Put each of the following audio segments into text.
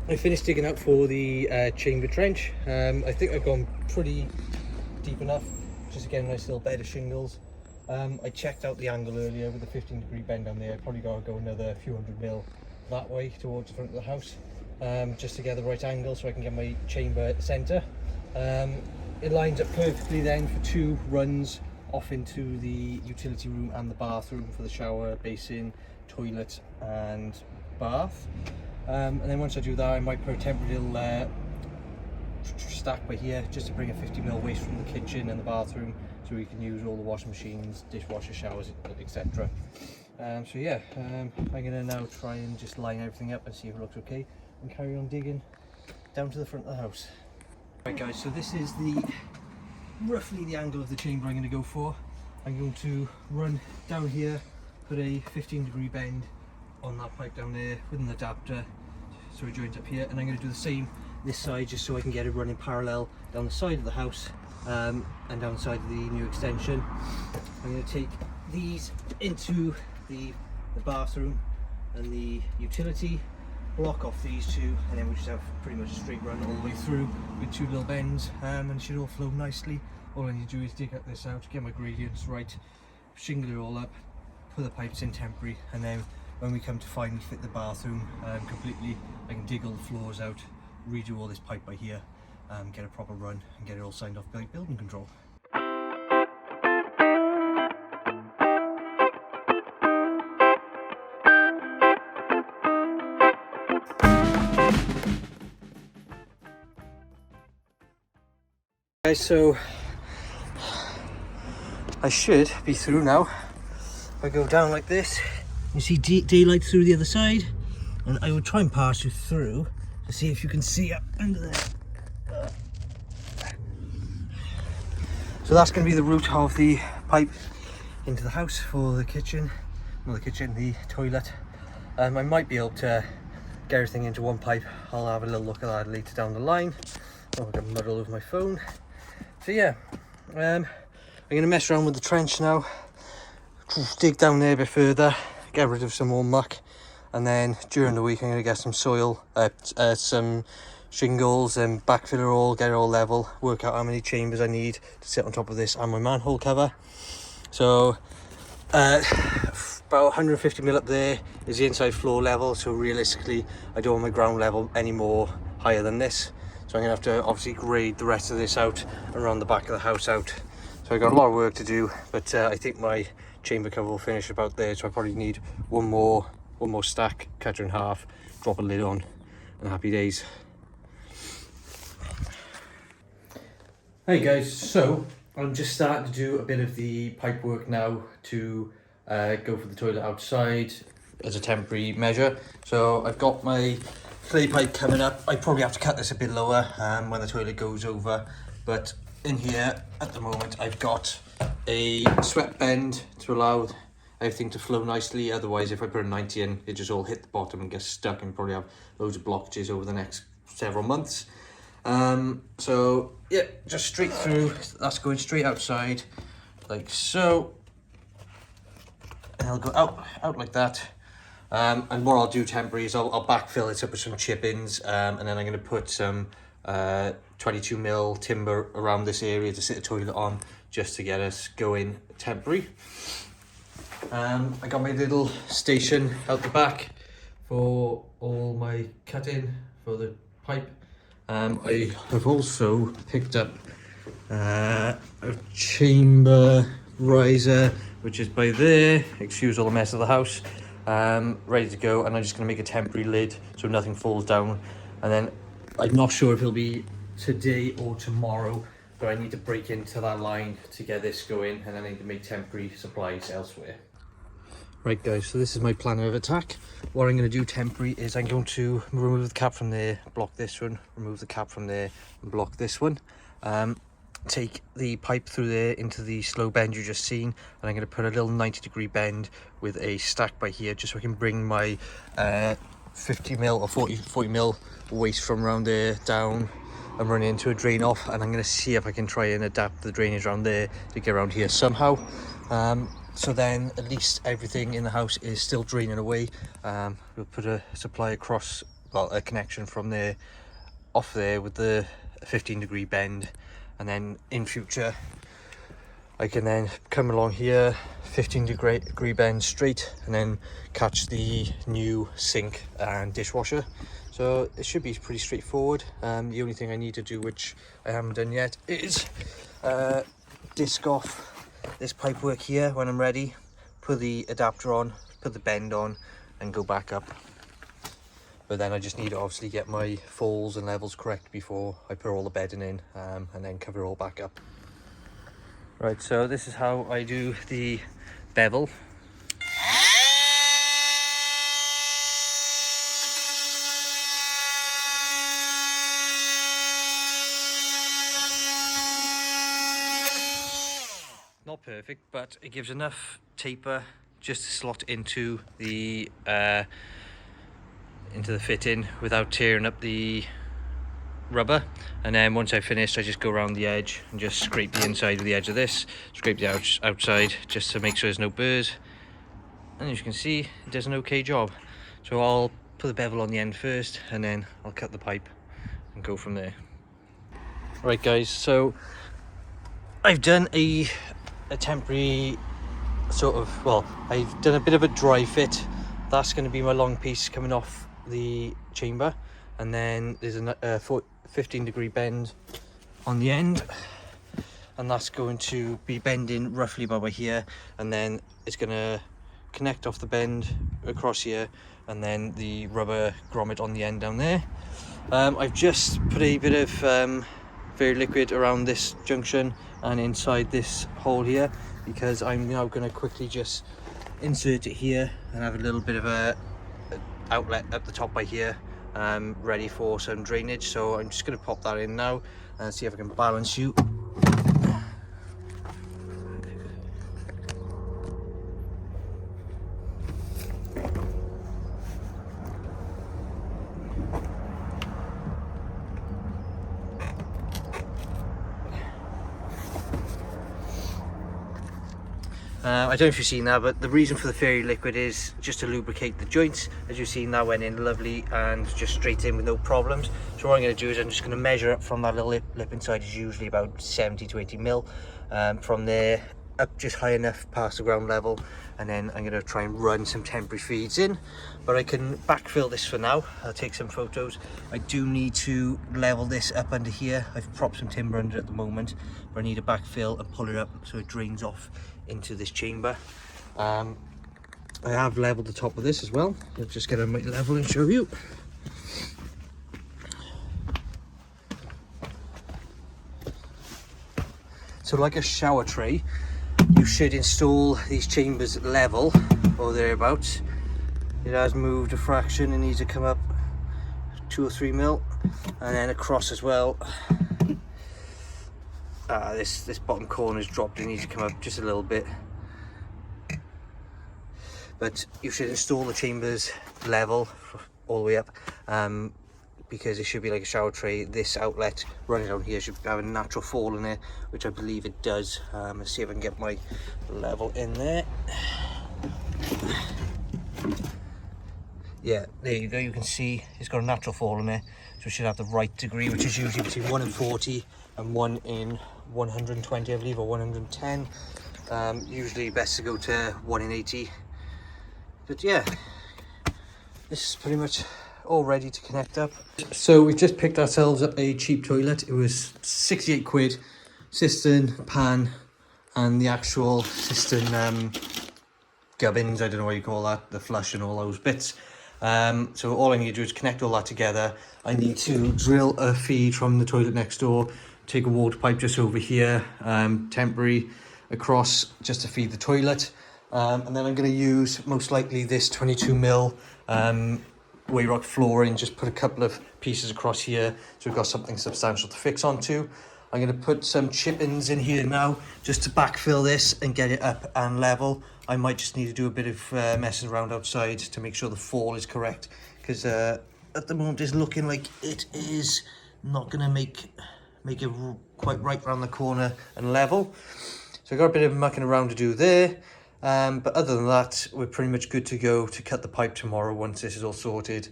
I finished digging out for the chamber trench. I think I've gone pretty deep enough just to get a nice little bed of shingles. I checked out the angle earlier with the 15-degree bend down there. I probably got to go another few hundred mil that way towards the front of the house, just to get the right angle so I can get my chamber at the centre. It lines up perfectly then for 2 runs off into the utility room and the bathroom for the shower, basin, toilet and bath. And then once I do that, I might put a temporary little stack by here just to bring a 50mm waste from the kitchen and the bathroom, so we can use all the washing machines, dishwasher, showers, etc. So yeah, I'm gonna now try and just line everything up and see if it looks okay, and carry on digging down to the front of the house. Right guys, so this is roughly the angle of the chamber I'm going to go for. I'm going to run down here, put a 15-degree bend on that pipe down there with an adapter so it joins up here, and I'm going to do the same this side just so I can get it running parallel down the side of the house and down the side of the new extension. I'm going to take these into the bathroom and the utility, block off these 2, and then we just have pretty much a straight run all the way through with 2 little bends, and it should all flow nicely. All I need to do is dig this out, get my gradients right, shingle it all up, put the pipes in temporary, and then when we come to finally fit the bathroom completely, I can dig all the floors out, redo all this pipe by here, get a proper run and get it all signed off by building control. Guys, so I should be through now. If I go down like this, you see daylight through the other side, and I will try and pass you through to see if you can see up under there. So that's going to be the route of the pipe into the house for the kitchen, not the kitchen, the toilet. I might be able to get everything into one pipe. I'll have a little look at that later down the line. Oh, I've got mud all over my phone. So yeah, I'm going to mess around with the trench now, dig down there a bit further, get rid of some more muck, and then during the week I'm going to get some soil, some shingles and backfill it all, get it all level, work out how many chambers I need to sit on top of this and my manhole cover. So about 150mm up there is the inside floor level, so realistically I don't want my ground level any more higher than this. So I'm going to have to obviously grade the rest of this out and run the back of the house out. So I've got a lot of work to do, but I think my chamber cover will finish about there, so I probably need one more stack, cut it in half, drop a lid on, and happy days. Hey guys, so I'm just starting to do a bit of the pipe work now to go for the toilet outside as a temporary measure. So I've got my clay pipe coming up. I probably have to cut this a bit lower when the toilet goes over, but in here at the moment I've got a swept bend to allow everything to flow nicely. Otherwise, if I put a 90 in, it just all hit the bottom and gets stuck, and probably have loads of blockages over the next several months. So yeah, just straight through. That's going straight outside like so, and I'll go out like that. And what I'll do temporary is I'll backfill it up with some chip-ins, and then I'm going to put some 22mm timber around this area to sit a toilet on, just to get us going temporary. I got my little station out the back for all my cutting for the pipe. I have also picked up a chamber riser, which is by there. Excuse all the mess of the house. Ready to go, and I'm just going to make a temporary lid so nothing falls down. And then I'm not sure if it'll be today or tomorrow, but I need to break into that line to get this going, and then I need to make temporary supplies elsewhere. Right guys, so this is my plan of attack. What I'm going to do temporary is I'm going to remove the cap from there, block this one, remove the cap from there and block this one. Take the pipe through there into the slow bend you just seen, and I'm going to put a little 90-degree bend with a stack by here, just so I can bring my 50mm or 40mm waste from around there down and run into a drain off. And I'm going to see if I can try and adapt the drainage around there to get around here somehow. So then at least everything in the house is still draining away. We'll put a supply across well, a connection from there off there with the 15-degree bend, and then in future I can then come along here 15-degree bend straight and then catch the new sink and dishwasher. So it should be pretty straightforward. The only thing I need to do, which I haven't done yet, is disc off this pipework here when I'm ready, put the adapter on, put the bend on and go back up. But then I just need to obviously get my falls and levels correct before I put all the bedding in, and then cover it all back up. Right, so this is how I do the bevel. Not perfect, but it gives enough taper just to slot into the fitting without tearing up the rubber. And then once I've finished, I just go around the edge and just scrape the inside of the edge of this, scrape the outside just to make sure there's no burrs. And as you can see, it does an okay job. So I'll put the bevel on the end first and then I'll cut the pipe and go from there. Right guys, so I've done a temporary sort of, well, I've done a bit of a dry fit. That's going to be my long piece coming off the chamber, and then there's a 15-degree bend on the end, and that's going to be bending roughly about here, and then it's going to connect off the bend across here, and then the rubber grommet on the end down there. I've just put a bit of very liquid around this junction and inside this hole here, because I'm now going to quickly just insert it here and have a little bit of a outlet up the top by here, ready for some drainage. So I'm just going to pop that in now and see if I can balance you. I don't know if you've seen that, but the reason for the fairy liquid is just to lubricate the joints. As you've seen, that went in lovely and just straight in with no problems. So what I'm going to do is I'm just going to measure up from that little lip inside, is usually about 70 to 80 mil. From there up just high enough past the ground level, and then I'm going to try and run some temporary feeds in. But I can backfill this for now. I'll take some photos. I do need to level this up under here. I've propped some timber under at the moment, but I need to backfill and pull it up so it drains off into this chamber. I have leveled the top of this as well. I'll just get a level and show you. So like a shower tray, you should install these chambers level or thereabouts. It has moved a fraction, it needs to come up 2 or 3 mil, and then across as well. This bottom corner is dropped, it needs to come up just a little bit. But you should install the chambers level all the way up, because it should be like a shower tray. This outlet running down here should have a natural fall in it, which I believe it does. Let's see if I can get my level in there. Yeah, there you go, you can see it's got a natural fall in there, so it should have the right degree, which is usually between 1 in 40 and 1 in 120, I believe, or 110. Usually best to go to 1 in 80. But yeah, this is pretty much all ready to connect up. So we just picked ourselves up a cheap toilet. It was 68 quid, cistern, pan, and the actual cistern gubbins, I don't know what you call that, the flush and all those bits. So all I need to do is connect all that together. I need to drill a feed from the toilet next door, take a water pipe just over here, temporary, across just to feed the toilet. And then I'm going to use most likely this 22 mil Wayrock flooring, just put a couple of pieces across here so we've got something substantial to fix onto. I'm going to put some chip-ins in here now just to backfill this and get it up and level. I might just need to do a bit of messing around outside to make sure the fall is correct, because at the moment it's looking like it is not going to make it quite right around the corner and level. So I've got a bit of mucking around to do there. But other than that, we're pretty much good to go to cut the pipe tomorrow once this is all sorted.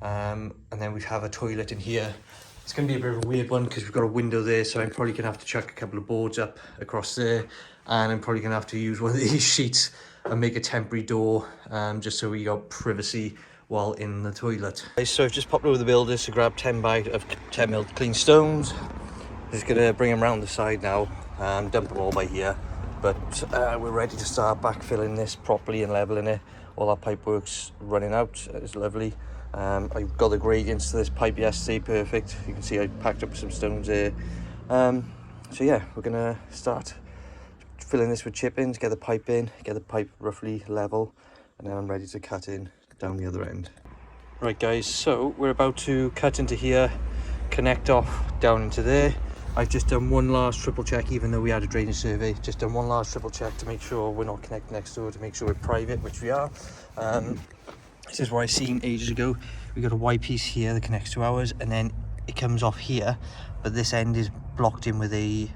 and then we have a toilet in here. It's going to be a bit of a weird one because we've got a window there, so I'm probably going to have to chuck a couple of boards up across there, and I'm probably going to have to use one of these sheets and make a temporary door, just so we got privacy while in the toilet. So I've just popped over the builders to grab 10 bags of 10 mil clean stones. Just going to bring them around the side now, dump them all by here, but we're ready to start backfilling this properly and leveling it. All our pipe work's running out. It's lovely. I got the gradients to this pipe yesterday, perfect. You can see I packed up some stones there. So yeah, we're gonna start filling this with chip-ins, get the pipe in, get the pipe roughly level, and then I'm ready to cut in down the other end. Right guys, so we're about to cut into here, connect off down into there. I've just done one last triple check, even though we had a drainage survey, just done one last triple check to make sure we're not connected next door, to make sure we're private, which we are. This is what I seen ages ago. We got a Y piece here that connects to ours, and then it comes off here, but this end is blocked in with a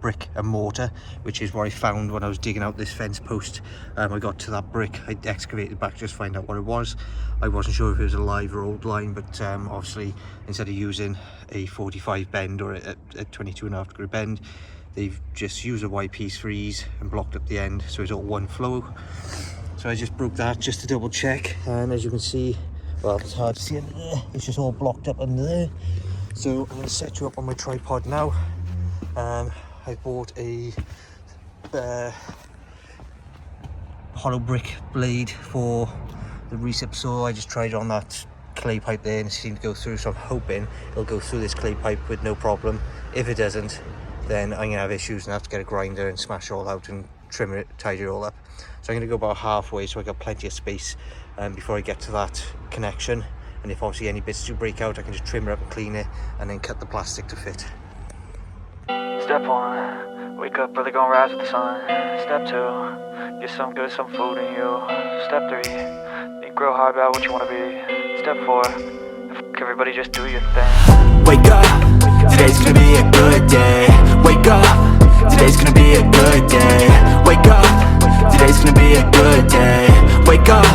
brick and mortar, which is what I found when I was digging out this fence post. I got to that brick, I excavated back just to find out what it was. I wasn't sure if it was a live or old line, but obviously instead of using a 45 bend or a 22.5 degree bend, they've just used a Y piece for ease and blocked up the end, so it's all one flow. So I just broke that just to double check, and as you can see, well, it's hard to see under there, it's just all blocked up under there. So I'm going to set you up on my tripod now. I bought a hollow brick blade for the recip saw. I just tried it on that clay pipe there and it seemed to go through, so I'm hoping it'll go through this clay pipe with no problem. If it doesn't, then I'm going to have issues and have to get a grinder and smash it all out and trim it, tidy it all up. So I'm going to go about halfway, so I got plenty of space before I get to that connection. And if obviously any bits do break out, I can just trim it up and clean it, and then cut the plastic to fit. Step 1, wake up early, gonna rise with the sun. Step 2, get some good, some food in you. Step 3, think real hard about what you wanna be. Step 4, fuck everybody, just do your thing. Wake up, today's gonna be a good day. Wake up, today's gonna be a good day. Wake up, today's gonna be a good day. Wake up,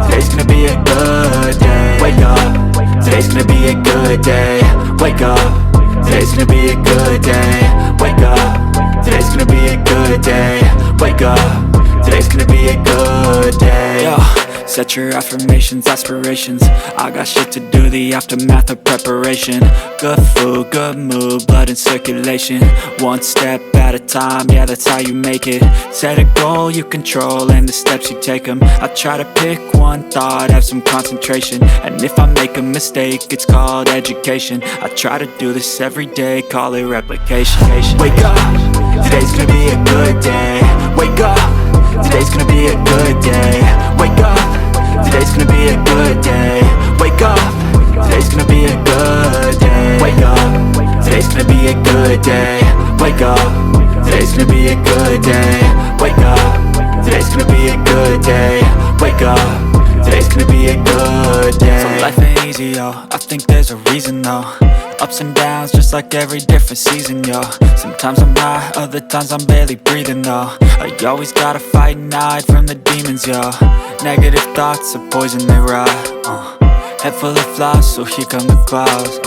today's gonna be a good day. Wake up, today's gonna be a good day. Wake up, today's gonna be a good day. Wake up, today's gonna be a good day. Wake up, today's gonna be a good day. Yo, set your affirmations, aspirations. I got shit to do, the aftermath of preparation. Good food, good mood, blood in circulation. One step at a time, yeah, that's how you make it. Set a goal you control and the steps you take them. I try to pick one thought, have some concentration. And if I make a mistake, it's called education. I try to do this every day, call it replication. Wake up, today's gonna be a good day. Wake up, today's gonna be a good day. Wake up, today's gonna be a good day. Wake up, today's gonna be a good day. Wake up, today's gonna be a good day. Wake up, today's gonna be a good day. Wake up, today's gonna be a good day. Wake up, today's gonna be a good day. So life ain't easy, yo, I think there's a reason though. Ups and downs, just like every different season, yo. Sometimes I'm high, other times I'm barely breathing, though. I always gotta fight and hide from the demons, yo. Negative thoughts are poison, they rot. Head full of flies, so here come the clouds.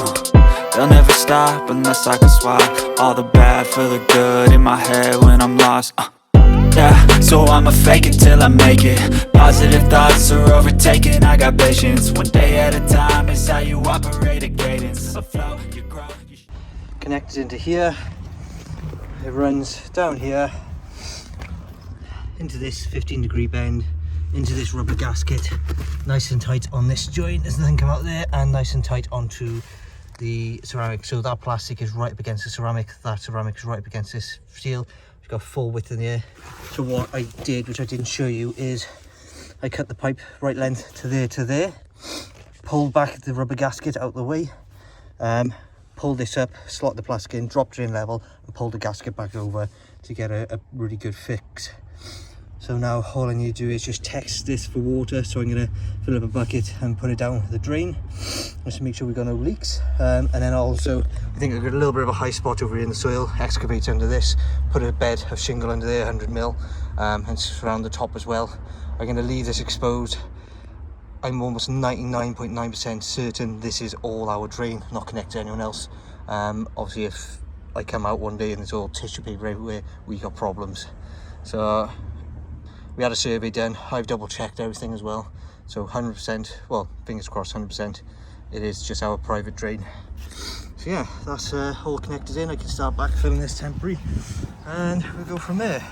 They'll never stop unless I can swap all the bad for the good in my head when I'm lost. Yeah, so I'ma fake it till I make it. Positive thoughts are overtaken, I got patience. One day at a time is how you operate a cadence. A flow, you grow, you Connected into here, it runs down here into this 15-degree bend, into this rubber gasket, nice and tight on this joint, there's nothing come out there, and nice and tight onto the ceramic. So that plastic is right up against the ceramic, that ceramic is right up against this steel. We've got full width in there. So what I did, which I didn't show you, is I cut the pipe right length to there, pulled back the rubber gasket out the way, pulled this up, slot the plastic in, dropped it in level, and pulled the gasket back over to get a really good fix. So now all I need to do is just test this for water. So I'm going to fill up a bucket and put it down the drain just to make sure we've got no leaks. And then also, I think I've got a little bit of a high spot over here in the soil, excavate under this, put a bed of shingle under there, 100 mil, and surround the top as well. I'm going to leave this exposed I'm almost 99.9% certain this is all our drain, not connected to anyone else. Obviously if I come out one day and there's all tissue paper everywhere, we got problems. So we had a survey done, I've double checked everything as well. So 100%, well, fingers crossed 100%, it is just our private drain. So yeah, that's all connected in. I can start backfilling this temporary and we'll go from there.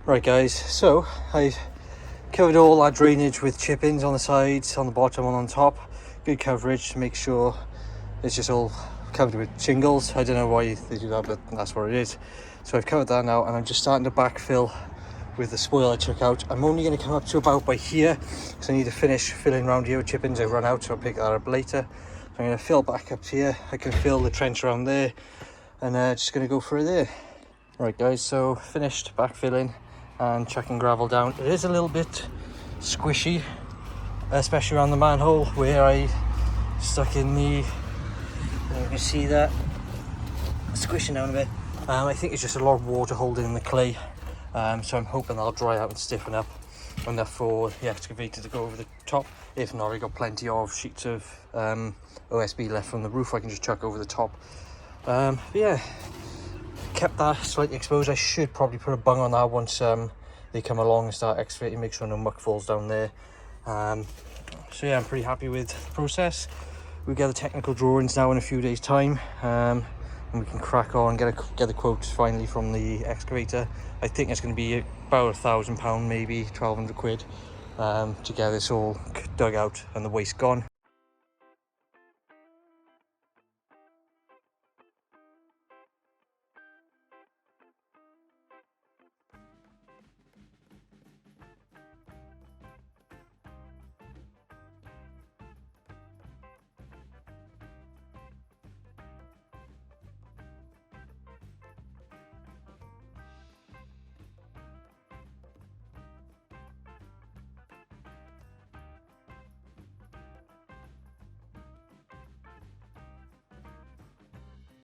Right guys, so I've covered all our drainage with chip-ins on the sides, on the bottom and on top. Good coverage to make sure it's just all covered with shingles. I don't know why they do that, but that's what it is. So I've covered that now and I'm just starting to backfill with the spoil I took out. I'm only going to come up to about by here because I need to finish filling around here with chip-ins. I run out, so I'll pick that up later. So I'm going to fill back up here. I can fill the trench around there and just going to go through there. Right guys, so finished backfilling and chucking gravel down. It is a little bit squishy, especially around the manhole where I stuck in the, you can see that squishing down a bit. I think it's just a lot of water holding in the clay, so I'm hoping that'll dry out and stiffen up enough for the excavator to go over the top. If not, I've got plenty of sheets of OSB left from the roof I can just chuck over the top. But yeah, kept that slightly exposed. I should probably put a bung on that once they come along and start excavating, make sure no muck falls down there. So yeah, I'm pretty happy with the process. We get the technical drawings now in a few days time, and we can crack on, get the quotes finally from the excavator. I think it's going to be about £1,000, maybe 1,200 quid, to get this all dug out and the waste gone.